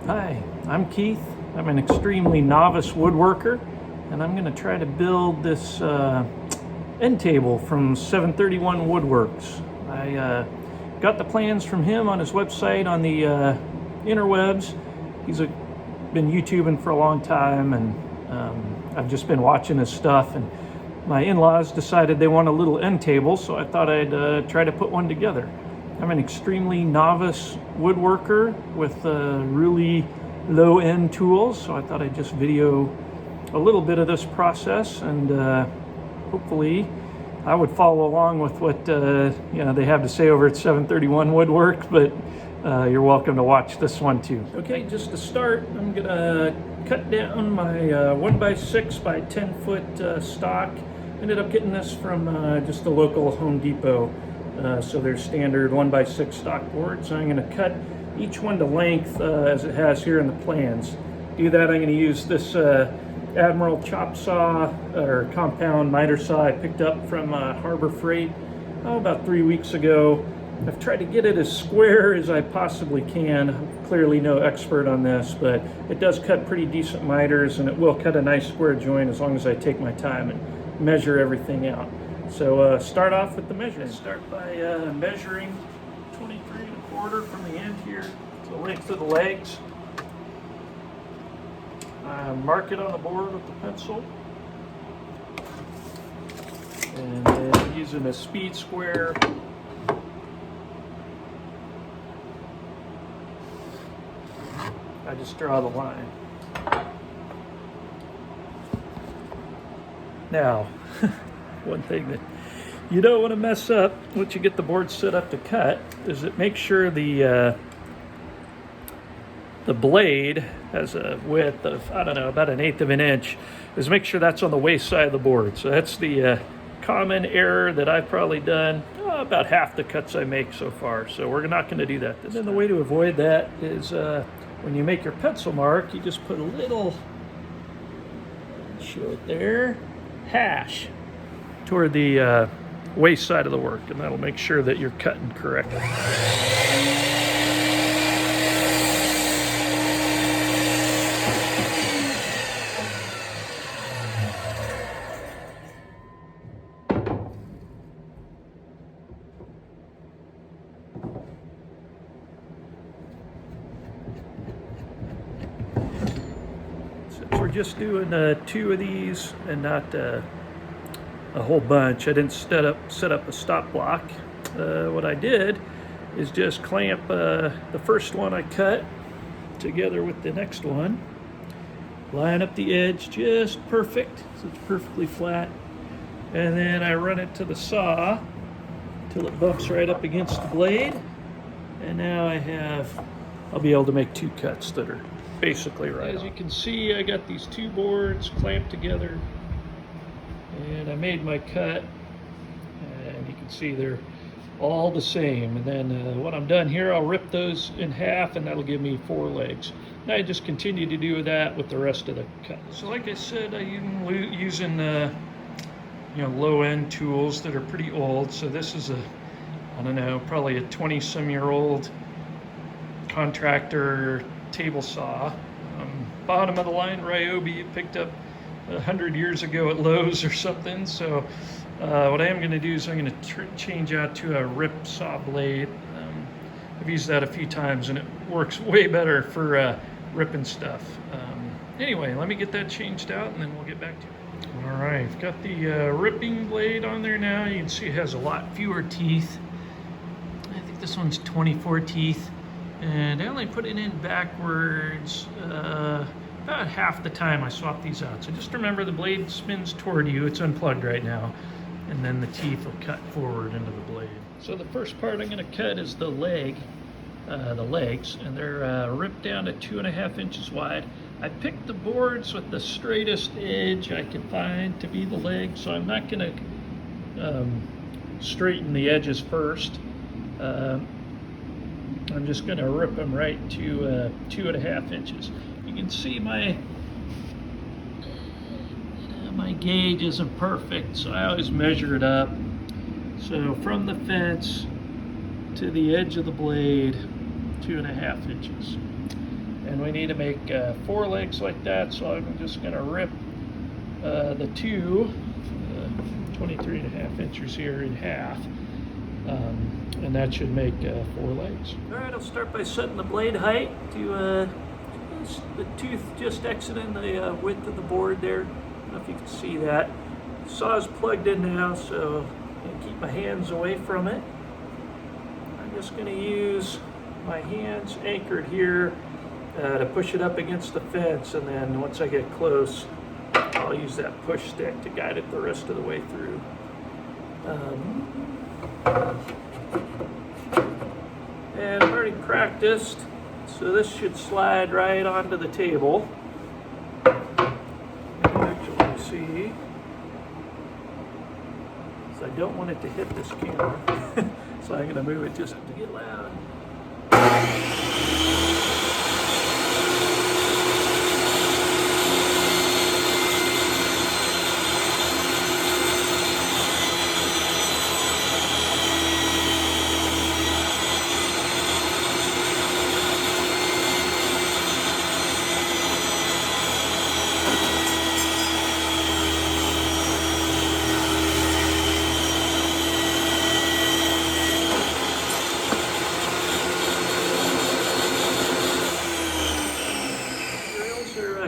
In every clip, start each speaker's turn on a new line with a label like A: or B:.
A: Hi, I'm Keith. I'm an extremely novice woodworker, and I'm going to try to build this end table from 731 Woodworks. I got the plans from him on his website on the interwebs. He's been YouTubing for a long time, and I've just been watching his stuff. And my in-laws decided they want a little end table, so I thought I'd try to put one together. I'm an extremely novice woodworker with really low-end tools, so I thought I'd just video a little bit of this process, and hopefully I would follow along with what they have to say over at 731 Woodwork, but you're welcome to watch this one too. Okay, just to start, I'm gonna cut down my 1x6 by 10 foot stock. Ended up getting this from just a local Home Depot. So they're standard 1x6 stock boards. So I'm going to cut each one to length as it has here in the plans. To do that, I'm going to use this Admiral chop saw or compound miter saw I picked up from Harbor Freight about 3 weeks ago. I've tried to get it as square as I possibly can. I'm clearly no expert on this, but it does cut pretty decent miters, and it will cut a nice square joint as long as I take my time and measure everything out. So start off with the measurement. Start by measuring 23 1/4 from the end here to the length of the legs. Mark it on the board with the pencil. And then using a speed square, I just draw the line. Now, one thing that you don't want to mess up once you get the board set up to cut is that make sure the blade has a width of, I don't know, about 1/8 of an inch, is make sure that's on the waste side of the board. So that's the common error that I've probably done about half the cuts I make so far. So we're not going to do that this time. The way to avoid that is when you make your pencil mark, you just put a little, show it there, hash toward the waste side of the work, and that'll make sure that you're cutting correctly. Since we're just doing 2 of these and not a whole bunch, I didn't set up a stop block. What I did is just clamp the first one I cut together with the next one, line up the edge just perfect so it's perfectly flat, and then I run it to the saw till it bumps right up against the blade, and now I'll be able to make 2 cuts that are basically right. As you can see, I got these 2 boards clamped together, and I made my cut, and you can see they're all the same. And then when I'm done here, I'll rip those in half, and that'll give me 4 legs. And I just continue to do that with the rest of the cut. So like I said, I'm using low-end tools that are pretty old. So this is I don't know, probably a 20-some-year-old contractor table saw. Bottom of the line Ryobi, picked up 100 years ago at Lowe's or something. So what I am going to do is I'm going to change out to a rip saw blade. I've used that a few times and it works way better for ripping stuff. Anyway, let me get that changed out and then we'll get back to it. All right, I've got the ripping blade on there now. You can see it has a lot fewer teeth. I think this one's 24 teeth, and I only put it in backwards about half the time I swap these out. So just remember, the blade spins toward you. It's unplugged right now, and then the teeth will cut forward into the blade. So the first part I'm going to cut is the legs, and they're ripped down to 2.5 inches wide. I picked the boards with the straightest edge I could find to be the leg, so I'm not going to straighten the edges first. I'm just going to rip them right to 2.5 inches. You can see my gauge isn't perfect, so I always measure it up. So from the fence to the edge of the blade, 2.5 inches. and we need to make 4 legs like that, so I'm just going to rip the 23.5 inches here in half, and that should make 4 legs. All right, I'll start by setting the blade height to the tooth just exiting the width of the board there. I don't know if you can see that. The saw's plugged in now, so I can keep my hands away from it. I'm just going to use my hands anchored here to push it up against the fence, and then once I get close, I'll use that push stick to guide it the rest of the way through. And I've already practiced, so this should slide right onto the table. Actually, see, so I don't want it to hit this camera, so I'm going to move it just to get loud.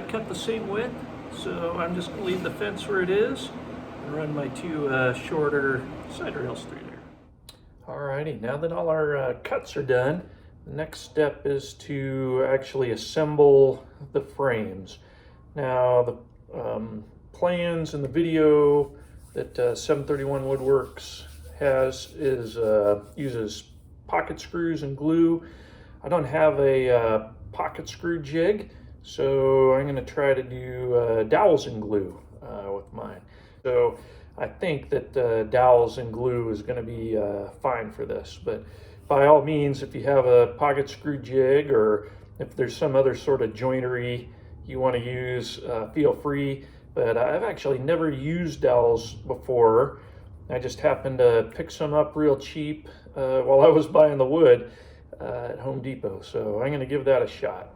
A: Cut the same width, so I'm just going to leave the fence where it is and run my 2 shorter side rails through there. Alrighty, now that all our cuts are done, the next step is to actually assemble the frames. Now the plans and the video that 731 Woodworks has uses pocket screws and glue. I don't have a pocket screw jig, so I'm going to try to do dowels and glue with mine. So I think that dowels and glue is going to be fine for this. But by all means, if you have a pocket screw jig, or if there's some other sort of joinery you want to use, feel free. But I've actually never used dowels before. I just happened to pick some up real cheap while I was buying the wood at Home Depot. So I'm going to give that a shot.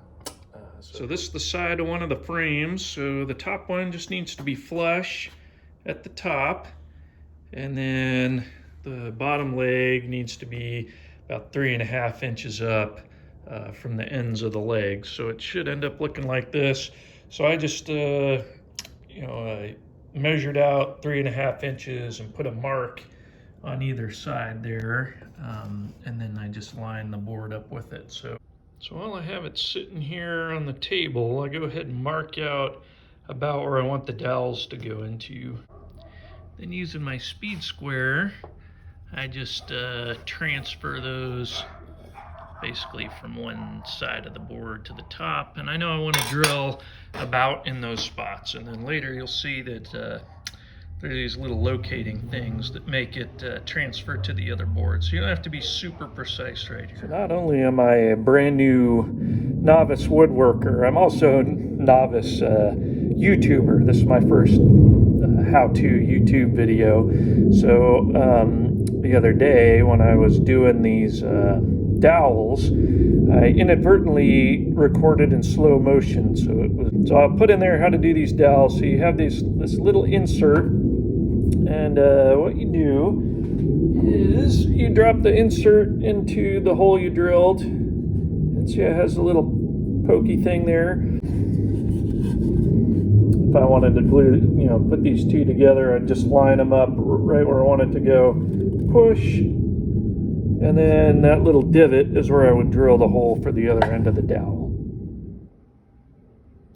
A: So this is the side of one of the frames. So the top one just needs to be flush at the top, and then the bottom leg needs to be about 3.5 inches up from the ends of the legs. So it should end up looking like this. So I just measured out 3.5 inches and put a mark on either side there, and then I just lined the board up with it. So while I have it sitting here on the table, I go ahead and mark out about where I want the dowels to go into. Then using my speed square, I just transfer those basically from one side of the board to the top. And I know I want to drill about in those spots. And then later you'll see that there are these little locating things that make it transfer to the other board. So you don't have to be super precise right here. So not only am I a brand new novice woodworker, I'm also a novice YouTuber. This is my first how-to YouTube video. So the other day when I was doing these dowels, I inadvertently recorded in slow motion. So I'll put in there how to do these dowels. So you have this little insert, and what you do is you drop the insert into the hole you drilled, and see it has a little pokey thing there. If I wanted to glue, put these two together, I'd just line them up right where I want it to go. Push, and then that little divot is where I would drill the hole for the other end of the dowel.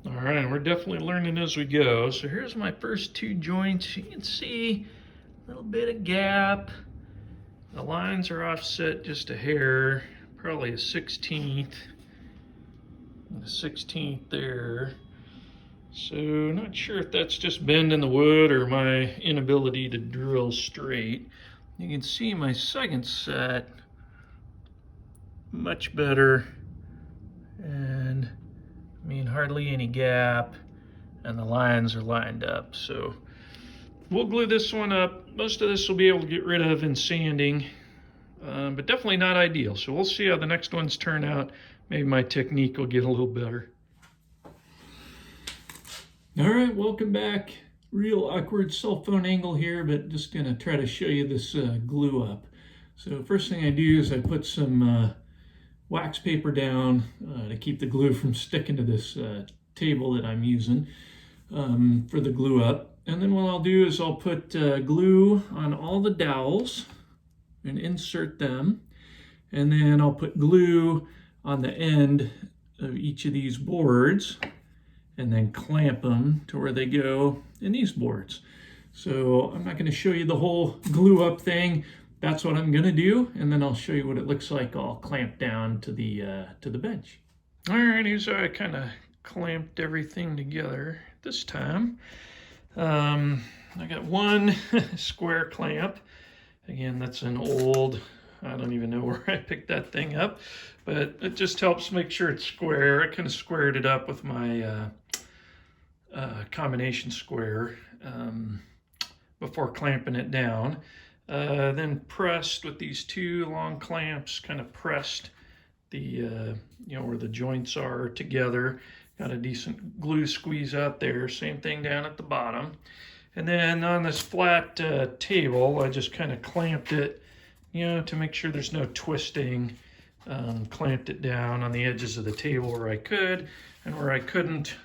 A: All right, we're definitely learning as we go. So here's my first 2 joints. You can see a little bit of gap. The lines are offset just a hair, probably a 1/16th. And a 1/16th there. So not sure if that's just bend in the wood or my inability to drill straight. You can see my second set, much better, and hardly any gap, and the lines are lined up. So we'll glue this one up. Most of this will be able to get rid of in sanding, but definitely not ideal. So we'll see how the next ones turn out maybe my technique will get a little better. All right, welcome back. Real awkward cell phone angle here, but just gonna try to show you this glue up. So first thing I do is I put some wax paper down to keep the glue from sticking to this table that I'm using for the glue up. And then what I'll do is I'll put glue on all the dowels and insert them. And then I'll put glue on the end of each of these boards and then clamp them to where they go in these boards. So I'm not going to show you the whole glue up thing. That's what I'm going to do, and then I'll show you what it looks like all clamped down to the bench. Alrighty, so I kind of clamped everything together this time. I got one square clamp. Again, that's an old, I don't even know where I picked that thing up, but it just helps make sure it's square. I kind of squared it up with my combination square before clamping it down. Then pressed with these two long clamps, kind of pressed the, where the joints are together. Got a decent glue squeeze out there. Same thing down at the bottom. And then on this flat table, I just kind of clamped it, to make sure there's no twisting. Clamped it down on the edges of the table where I could, and where I couldn't,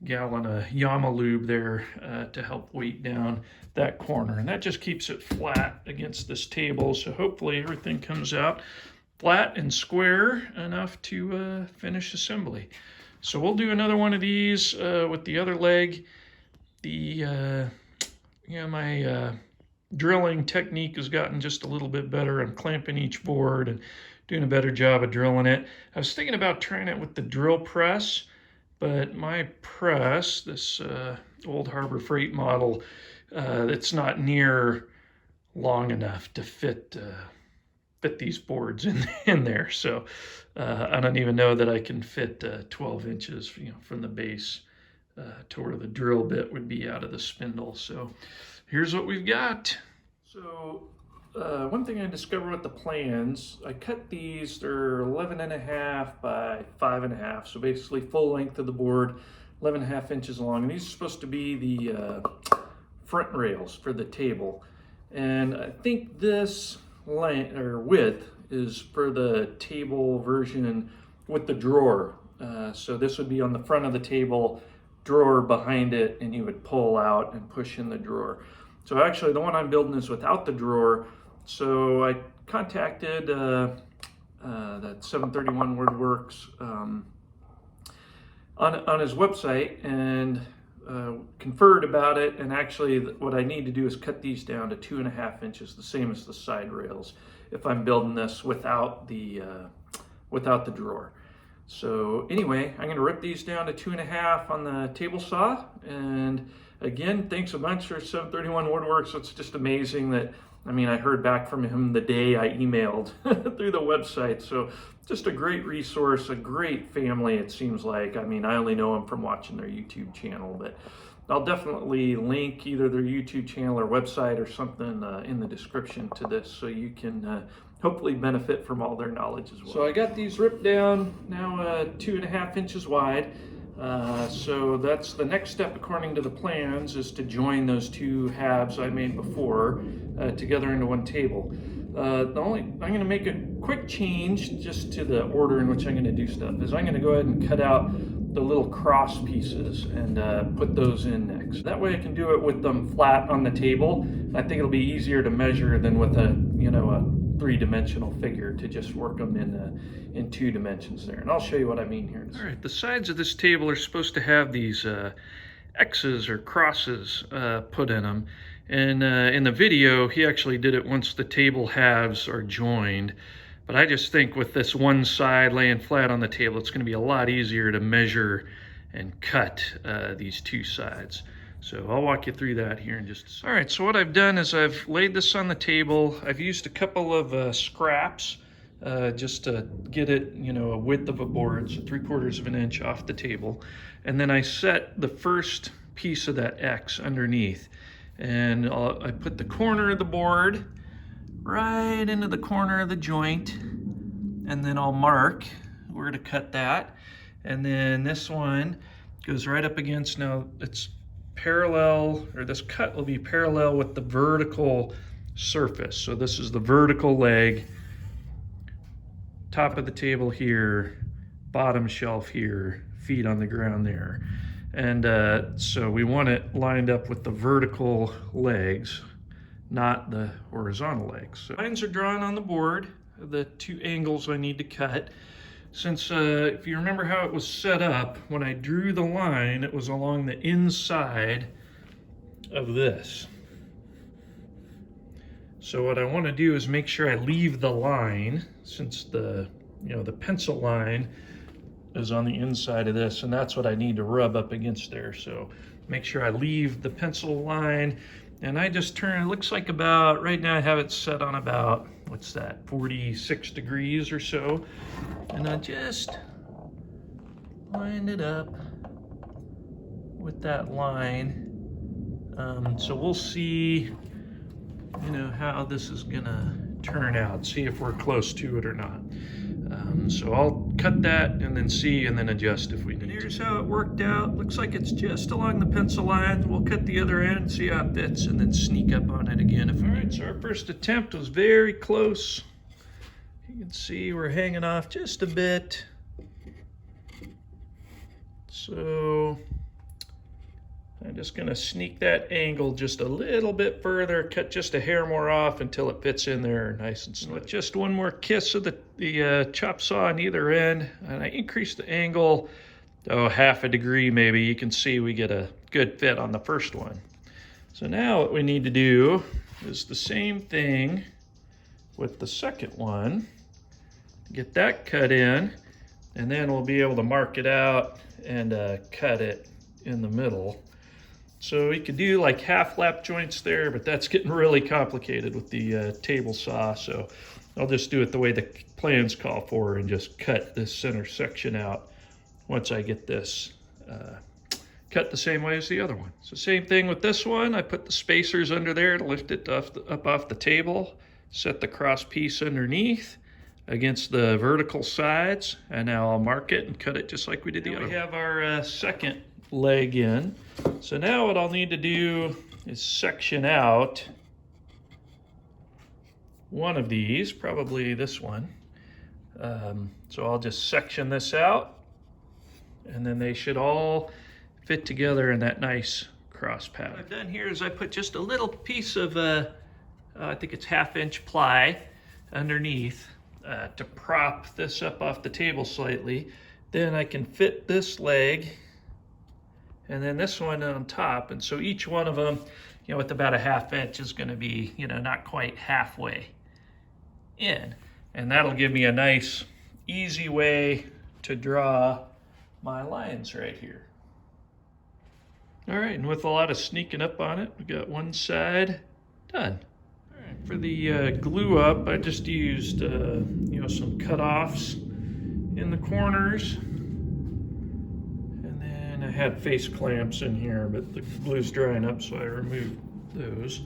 A: gallon of Yama lube there to help weight down that corner. And that just keeps it flat against this table. So hopefully everything comes out flat and square enough to finish assembly. So we'll do another one of these with the other leg. My drilling technique has gotten just a little bit better. I'm clamping each board and doing a better job of drilling it. I was thinking about trying it with the drill press, but my press, this old Harbor Freight model, it's not near long enough to fit these boards in there. So I don't even know that I can fit 12 inches, from the base to where the drill bit would be out of the spindle. So here's what we've got. So one thing I discovered with the plans, I cut these, they're 11.5 by 5.5, so basically full length of the board, 11.5 inches long. And these are supposed to be the front rails for the table. And I think this length or width is for the table version with the drawer. So this would be on the front of the table, drawer behind it, and you would pull out and push in the drawer. So actually the one I'm building is without the drawer. So I contacted that 731 Woodworks on his website and conferred about it. And actually what I need to do is cut these down to 2.5 inches, the same as the side rails, if I'm building this without the drawer. So anyway, I'm gonna rip these down to 2.5 on the table saw. And again, thanks a bunch for 731 Woodworks. It's just amazing that, I heard back from him the day I emailed through the website. So just a great resource, a great family, it seems like. I only know them from watching their YouTube channel, but I'll definitely link either their YouTube channel or website or something in the description to this, so you can hopefully benefit from all their knowledge as well. So I got these ripped down, now 2.5 inches wide. So that's the next step according to the plans, is to join those two halves I made before together into one table. I'm going to make a quick change just to the order in which I'm going to do stuff. Is I'm going to go ahead and cut out the little cross pieces and put those in next. That way I can do it with them flat on the table. I think it'll be easier to measure than with a three-dimensional figure, to just work them in 2 dimensions there. And I'll show you what I mean here. All right, the sides of this table are supposed to have these X's or crosses put in them. And in the video, he actually did it once the table halves are joined. But I just think with this one side laying flat on the table, it's going to be a lot easier to measure and cut these two sides. So I'll walk you through that here in just a second. All right, so what I've done is I've laid this on the table. I've used a couple of scraps just to get it, a width of a board, so 3/4 of an inch off the table. And then I set the first piece of that X underneath. And I put the corner of the board right into the corner of the joint. and then I'll mark where to cut that. And then this one goes right up against, now it's parallel, or this cut will be parallel with the vertical surface. So this is the vertical leg, top of the table here, bottom shelf here, feet on the ground there. And so we want it lined up with the vertical legs, not the horizontal legs. So lines are drawn on the board, the two angles I need to cut. Since if you remember how it was set up, when I drew the line, it was along the inside of this. So what I want to do is make sure I leave the line, since the pencil line is on the inside of this, and that's what I need to rub up against there. So make sure I leave the pencil line, and I just turn, it looks like about, right now I have it set on about, what's that, 46 degrees or so, and I just line it up with that line. So we'll see, how this is gonna turn out, see if we're close to it or not. So I'll cut that and then see, and then adjust if we need to. Here's how it worked out. Looks like it's just along the pencil line. We'll cut the other end, see how it fits, and then sneak up on it again if we need. All right, so our first attempt was very close. You can see we're hanging off just a bit. So I'm just gonna sneak that angle just a little bit further, cut just a hair more off until it fits in there nice and snug. With just one more kiss of the chop saw on either end, and I increase the angle, half a degree maybe. You can see we get a good fit on the first one. So now what we need to do is the same thing with the second one. Get that cut in, and then we'll be able to mark it out and cut it in the middle. So we could do like half lap joints there, but that's getting really complicated with the table saw. So I'll just do it the way the plans call for and just cut this center section out once I get this cut the same way as the other one. So same thing with this one. I put the spacers under there to lift it up off the table, set the cross piece underneath against the vertical sides, and now I'll mark it and cut it just like we did the other one. We have our second leg in. So now what I'll need to do is section out one of these, probably this one. So I'll just section this out, and then they should all fit together in that nice cross pattern. What I've done here is I put just a little piece of, I think it's 1/2 inch ply underneath to prop this up off the table slightly. Then I can fit this leg and then this one on top. And so each one of them, with about a 1/2 inch is gonna be, not quite halfway in. And that'll give me a nice, easy way to draw my lines right here. All right, and with a lot of sneaking up on it, we got one side done. All right, for the glue up, I just used, some cutoffs in the corners. I had face clamps in here, but the glue's drying up, so I removed those.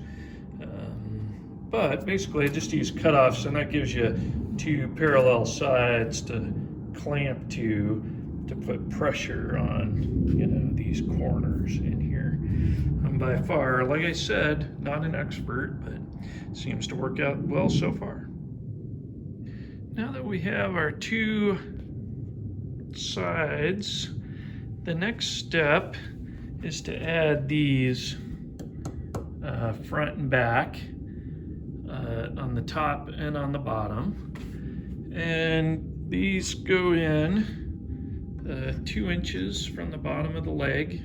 A: But basically I just use cutoffs, and that gives you two parallel sides to clamp to put pressure on, these corners in here. I'm by far, like I said, not an expert, but seems to work out well so far. Now that we have our two sides, the next step is to add these front and back on the top and on the bottom. And these go in 2 inches from the bottom of the leg.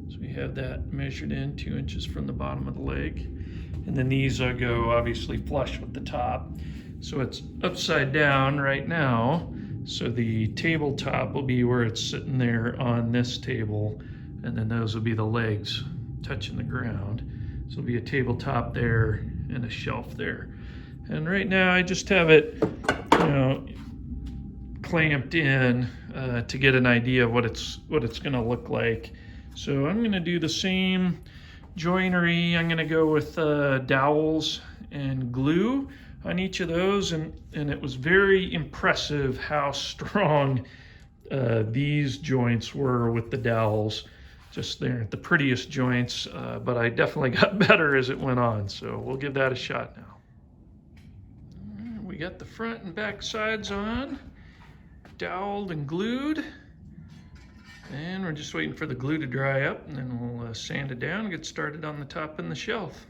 A: So we have that measured in 2 inches from the bottom of the leg. And then these go obviously flush with the top. So it's upside down right now. So the tabletop will be where it's sitting there on this table, and then those will be the legs touching the ground. So there'll be a tabletop there and a shelf there. And right now I just have it, clamped in to get an idea of what it's gonna look like. So I'm gonna do the same joinery. I'm gonna go with dowels and glue on each of those, and it was very impressive how strong these joints were with the dowels. Just they're the prettiest joints, but I definitely got better as it went on, so we'll give that a shot now. We got the front and back sides on, doweled and glued, and we're just waiting for the glue to dry up, and then we'll sand it down and get started on the top and the shelf.